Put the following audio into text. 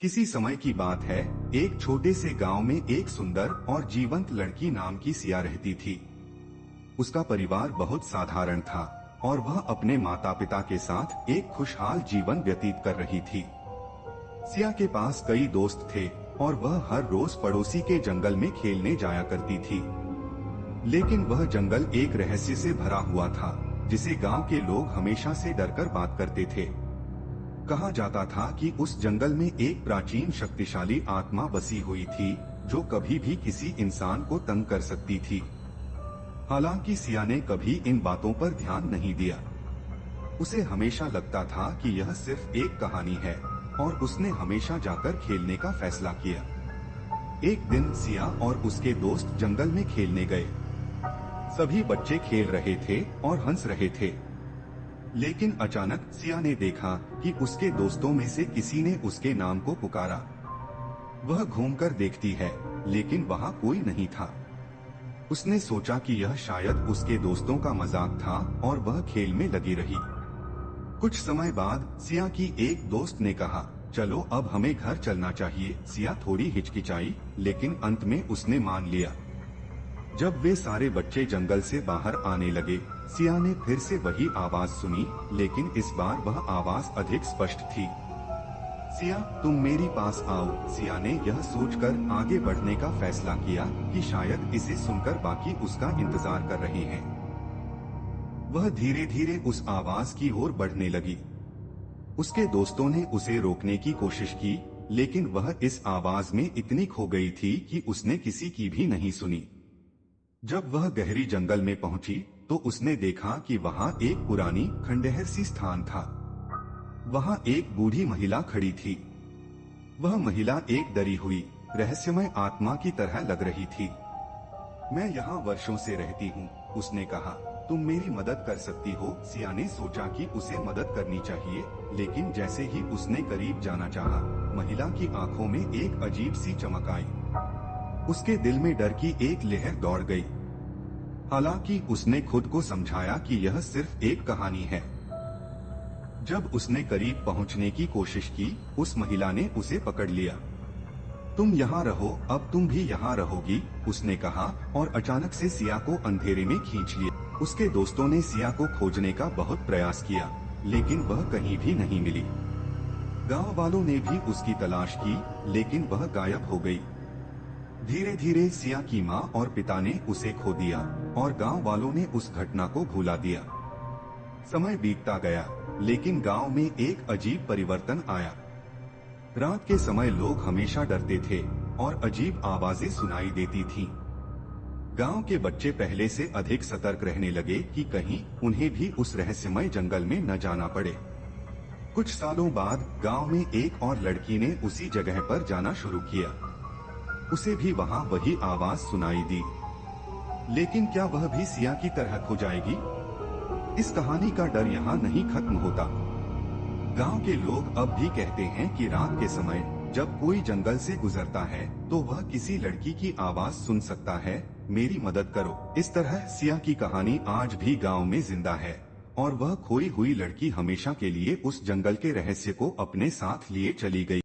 किसी समय की बात है, एक छोटे से गांव में एक सुंदर और जीवंत लड़की नाम की सिया रहती थी। उसका परिवार बहुत साधारण था और वह अपने माता पिता के साथ एक खुशहाल जीवन व्यतीत कर रही थी। सिया के पास कई दोस्त थे और वह हर रोज पड़ोसी के जंगल में खेलने जाया करती थी। लेकिन वह जंगल एक रहस्य से भरा हुआ था, जिसे गांव के लोग हमेशा से डरकर बात करते थे। कहा जाता था कि उस जंगल में एक प्राचीन शक्तिशाली आत्मा बसी हुई थी, जो कभी भी किसी इंसान को तंग कर सकती थी। हालांकि सिया ने कभी इन बातों पर ध्यान नहीं दिया। उसे हमेशा लगता था कि यह सिर्फ एक कहानी है और उसने हमेशा जाकर खेलने का फैसला किया। एक दिन सिया और उसके दोस्त जंगल में खेलने गए। सभी बच्चे खेल रहे थे और हंस रहे थे। लेकिन अचानक सिया ने देखा कि उसके दोस्तों में से किसी ने उसके नाम को पुकारा। वह घूमकर देखती है, लेकिन वहाँ कोई नहीं था। उसने सोचा कि यह शायद उसके दोस्तों का मजाक था और वह खेल में लगी रही। कुछ समय बाद सिया की एक दोस्त ने कहा, चलो अब हमें घर चलना चाहिए। सिया थोड़ी हिचकिचाई, लेकिन अंत में उसने मान लिया। जब वे सारे बच्चे जंगल से बाहर आने लगे, सिया ने फिर से वही आवाज सुनी, लेकिन इस बार वह आवाज अधिक स्पष्ट थी। सिया, तुम मेरे पास आओ। सिया ने यह सोचकर आगे बढ़ने का फैसला किया कि शायद इसे सुनकर बाकी उसका इंतजार कर रहे हैं। वह धीरे धीरे उस आवाज की ओर बढ़ने लगी। उसके दोस्तों ने उसे रोकने की कोशिश की, लेकिन वह इस आवाज में इतनी खो गई थी कि उसने किसी की भी नहीं सुनी। जब वह गहरी जंगल में पहुंची, तो उसने देखा कि वहां एक पुरानी खंडहर सी स्थान था। वहां एक बूढ़ी महिला खड़ी थी। वह महिला एक डरी हुई, रहस्यमय आत्मा की तरह लग रही थी। मैं यहाँ वर्षों से रहती हूँ, उसने कहा। तुम मेरी मदद कर सकती हो। सिया ने सोचा कि उसे मदद करनी चाहिए, लेकिन जैसे ही उसने करीब जाना चाहा, महिला की आंखों में एक अजीब सी चमक आई। उसके दिल में डर की एक लहर दौड़ गई। हालांकि उसने खुद को समझाया कि यह सिर्फ एक कहानी है। जब उसने करीब पहुंचने की कोशिश की, उस महिला ने उसे पकड़ लिया। तुम यहाँ रहो, अब तुम भी यहाँ रहोगी, उसने कहा और अचानक से सिया को अंधेरे में खींच लिया। उसके दोस्तों ने सिया को खोजने का बहुत प्रयास किया, लेकिन वह कहीं भी नहीं मिली। गांव वालों ने भी उसकी तलाश की, लेकिन वह गायब हो गई। धीरे धीरे सिया की माँ और पिता ने उसे खो दिया और गांव वालों ने उस घटना को भुला दिया। समय बीतता गया, लेकिन गांव में एक अजीब परिवर्तन आया। रात के समय लोग हमेशा डरते थे और अजीब आवाजें सुनाई देती थीं। गांव के बच्चे पहले से अधिक सतर्क रहने लगे कि कहीं उन्हें भी उस रहस्यमय जंगल में न जाना पड़े। कुछ सालों बाद गांव में एक और लड़की ने उसी जगह पर जाना शुरू किया। उसे भी वहां वही आवाज सुनाई दी। लेकिन क्या वह भी सिया की तरह खो जाएगी? इस कहानी का डर यहाँ नहीं खत्म होता। गांव के लोग अब भी कहते हैं कि रात के समय जब कोई जंगल से गुजरता है, तो वह किसी लड़की की आवाज सुन सकता है, मेरी मदद करो। इस तरह सिया की कहानी आज भी गांव में जिंदा है और वह खोई हुई लड़की हमेशा के लिए उस जंगल के रहस्य को अपने साथ लिए चली गई।